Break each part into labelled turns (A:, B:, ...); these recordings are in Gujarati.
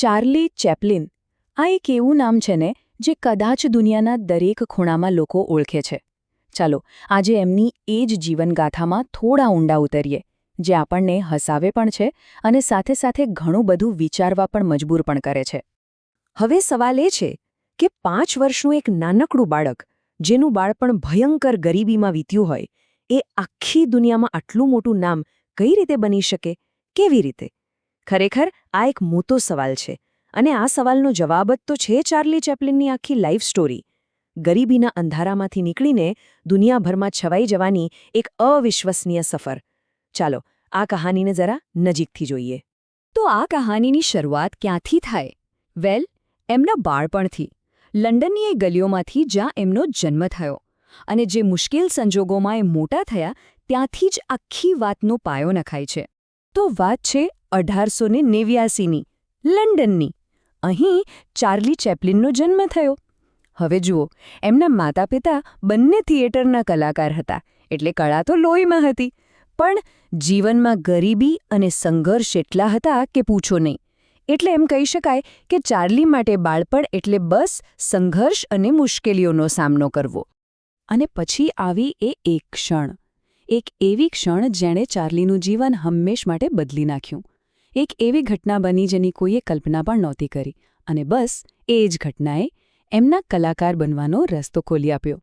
A: ચાર્લી ચેપ્લિન આ એક એવું નામ છે ને જે કદાચ દુનિયાના દરેક ખૂણામાં લોકો ઓળખે છે. ચાલો આજે એમની એ જ જીવનગાથામાં થોડા ઊંડા ઉતરીએ, જે આપણને હસાવે પણ છે અને સાથે સાથે ઘણું બધું વિચારવા પણ મજબૂર પણ કરે છે.
B: હવે સવાલ એ છે કે 5 વર્ષનું એક નાનકડું બાળક, જેનું બાળપણ ભયંકર ગરીબીમાં વીત્યું હોય, એ આખી દુનિયામાં આટલું મોટું નામ કઈ રીતે બની શકે? કેવી રીતે? ખરેખર આ એક મોટો સવાલ છે, અને આ સવાલનો જવાબ જ તો છે ચાર્લી ચેપ્લિનની આખી લાઈફ સ્ટોરી. ગરીબીના અંધારામાંથી નીકળીને દુનિયાભરમાં છવાઈ જવાની એક અવિશ્વસનીય સફર. ચાલો આ કહાનીને જરા નજીકથી જોઈએ.
A: તો આ કહાનીની શરૂઆત ક્યાંથી થાય? વેલ, એમના બાળપણથી, લંડનની એ ગલીઓમાંથી જ્યાં એમનો જન્મ થયો, અને જે મુશ્કેલ સંજોગોમાં એ મોટા થયા ત્યાંથી જ આખી વાતનો પાયો નખાય છે. તો વાત છે 1889ની લંડનની. અહીં ચાર્લી ચેપ્લિનનો જન્મ થયો. હવે જુઓ, એમના માતા-પિતા બંને થિયેટરના કલાકાર હતા, એટલે કળા તો લોહીમાં હતી. પણ જીવનમાં ગરીબી અને સંઘર્ષ એટલા હતા કે પૂછો નહીં. એટલે એમ કહી શકાય કે ચાર્લી માટે બાળપણ એટલે બસ સંઘર્ષ અને મુશ્કેલીઓનો સામનો કરવો. અને પછી આવી એક ક્ષણ, એક એવી ક્ષણ જેણે ચાર્લીનું જીવન હંમેશ માટે બદલી નાખ્યું. એક એવી ઘટના બની જેની કોઈએ કલ્પના પણ નહોતી કરી, અને બસ એ જ ઘટનાએ એમના કલાકાર બનવાનો રસ્તો ખોલી આપ્યો.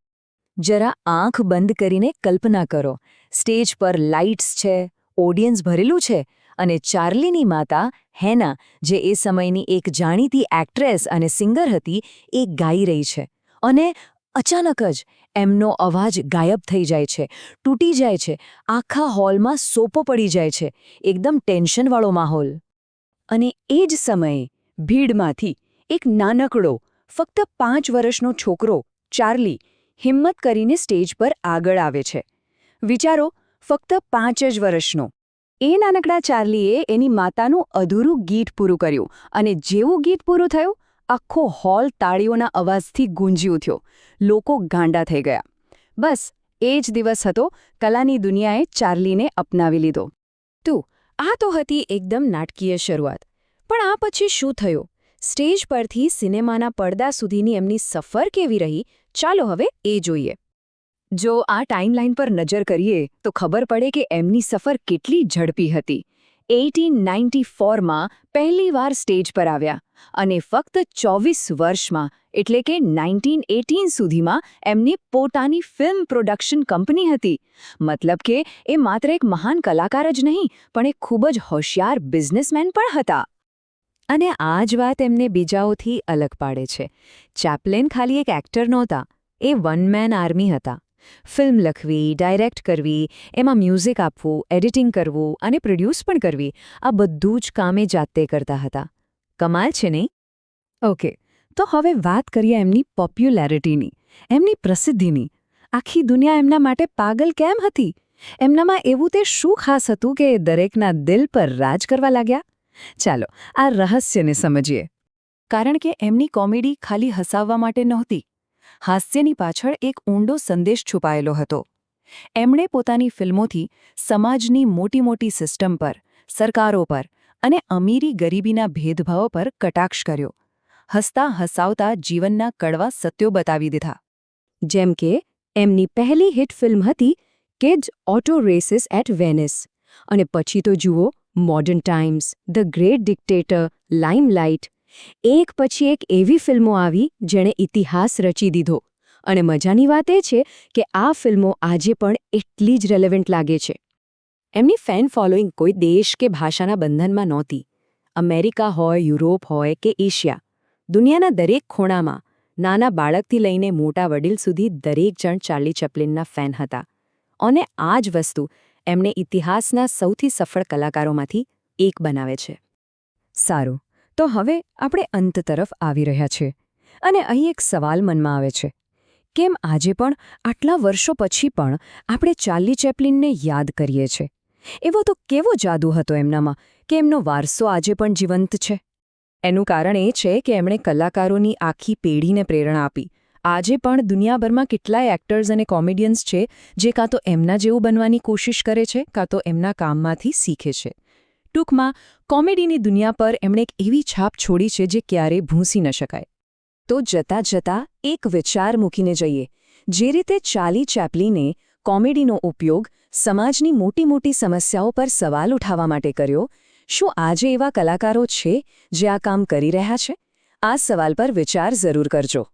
A: જરા આંખ બંધ કરીને કલ્પના કરો, સ્ટેજ પર લાઇટ્સ છે, ઓડિયન્સ ભરેલું છે, અને ચાર્લીની માતા હેના, જે એ સમયની એક જાણીતી એક્ટ્રેસ અને સિંગર હતી, એ ગાઈ રહી છે. અને અચાનક જ એમનો અવાજ ગાયબ થઈ જાય છે, તૂટી જાય છે, આખા હોલમાં સોપો પડી જાય છે, એકદમ ટેન્શનવાળો માહોલ. અને એ જ સમયે ભીડમાંથી એક નાનકડો, ફક્ત 5 વર્ષનો છોકરો ચાર્લી હિંમત કરીને સ્ટેજ પર આગળ આવે છે. વિચારો, ફક્ત 5 જ વર્ષનો. એ નાનકડા ચાર્લીએ એની માતાનું અધૂરું ગીત પૂરું કર્યું, અને જેવું ગીત પૂરું થયું, આખો હોલ તાળીઓના અવાજથી ગૂંજી ઉઠ્યો. લોકો ગાંડા થઈ ગયા. બસ એ જ દિવસ હતો કલાની દુનિયાએ ચાર્લીને અપનાવી લીધો. આ તો હતી એકદમ નાટકીય શરૂઆત. પણ આ પછી શું થયું? સ્ટેજ પરથી સિનેમાના પડદા સુધીની એમની સફર કેવી રહી? ચાલો હવે એ જોઈએ. જો આ ટાઈમલાઈન પર નજર કરીએ તો ખબર પડે કે એમની સફર કેટલી ઝડપી હતી. 1894માં પહેલીવાર સ્ટેજ પર આવ્યા, અને ફક્ત 24 વર્ષમાં, એટલે કે 1918 સુધીમાં એમની પોતાની ફિલ્મ પ્રોડક્શન કંપની હતી. મતલબ કે એ માત્ર એક મહાન કલાકાર જ નહીં, પણ એક ખૂબ જ હોશિયાર બિઝનેસમેન પણ હતા. અને આ જ વાત એમને બીજાઓથી અલગ પાડે છે. ચેપ્લિન ખાલી એક એક્ટર નહોતા, એ વન મેન આર્મી હતા. ફિલ્મ લખવી, ડાયરેક્ટ કરવી, એમાં મ્યુઝિક આપવું, એડિટિંગ કરવું અને પ્રોડ્યુસ પણ કરવી, આ બધું જ કામે જાતે કરતા હતા. કમાલ છે નહીં? ઓકે, તો હવે વાત કરીએ એમની પોપ્યુલારિટીની, એમની પ્રસિદ્ધિની. આખી દુનિયા એમના માટે પાગલ કેમ હતી? એમનામાં એવું તે શું ખાસ હતું કે દરેકના દિલ પર રાજ કરવા લાગ્યા? ચાલો આ રહસ્યને સમજીએ. કારણ કે એમની કોમેડી ખાલી હસાવવા માટે નહોતી. હાસ્યની પાછળ એક ઊંડો સંદેશ છુપાયેલો હતો. એમણે પોતાની ફિલ્મોથી સમાજની મોટી મોટી સિસ્ટમ પર, સરકારો પર અને અમીરી-ગરીબીના ભેદભાવ પર કટાક્ષ કર્યો. હસતા હસાવતા જીવનના કડવા સત્યો બતાવી દીધા. જેમ કે એમની પહેલી હિટ ફિલ્મ હતી kids auto races at Venice. અને પછી તો જુઓ modern times, the great dictator, limelight. એક પછી એક એવી ફિલ્મો આવી જેણે ઇતિહાસ રચી દીધો. અને મજાની વાત એ છે કે આ ફિલ્મો આજે પણ એટલી જ રેલેવન્ટ લાગે છે. એમની ફેન ફોલોઈંગ કોઈ દેશ કે ભાષાના બંધનમાં નહોતી. અમેરિકા હોય, યુરોપ હોય કે એશિયા, દુનિયાના દરેક ખૂણામાં, નાના બાળકથી લઈને મોટા વડીલ સુધી દરેક જણ ચાર્લી ચેપ્લિનના ફેન હતા. અને આ જ વસ્તુ એમને ઇતિહાસના સૌથી સફળ કલાકારોમાંથી એક બનાવે છે. સારું, તો હવે આપણે અંત તરફ આવી રહ્યા છીએ. અને અહીં એક સવાલ મનમાં આવે છે. કેમ આજે પણ, આટલા વર્ષો પછી પણ, આપણે ચાર્લી ચેપ્લિનને યાદ કરીએ છીએ? એવો તો કેવો જાદુ હતો એમનામાં કે એમનો વારસો આજે પણ જીવંત છે? એનું કારણ એ છે કે એમણે કલાકારોની આખી પેઢીને પ્રેરણા આપી. આજે પણ દુનિયાભરમાં કેટલાય એક્ટર્સ અને કોમેડિયન્સ છે જે કાં તો એમના જેવું બનવાની કોશિશ કરે છે, કાં તો એમના કામમાંથી શીખે છે.
B: ટૂંકમાં કોમેડીની દુનિયા પર એમણે એક એવી છાપ છોડી છે જે ક્યારેય ભૂંસી ન શકાય.
A: તો જતા જતા એક વિચાર મૂકીને જઈએ. જે રીતે ચાર્લી ચેપ્લિને કોમેડીનો ઉપયોગ સમાજની મોટી મોટી સમસ્યાઓ પર સવાલ ઉઠાવવા માટે કર્યો, શું આજે એવા કલાકારો છે જે આ કામ કરી રહ્યા છે? આ સવાલ પર વિચાર જરૂર કરજો.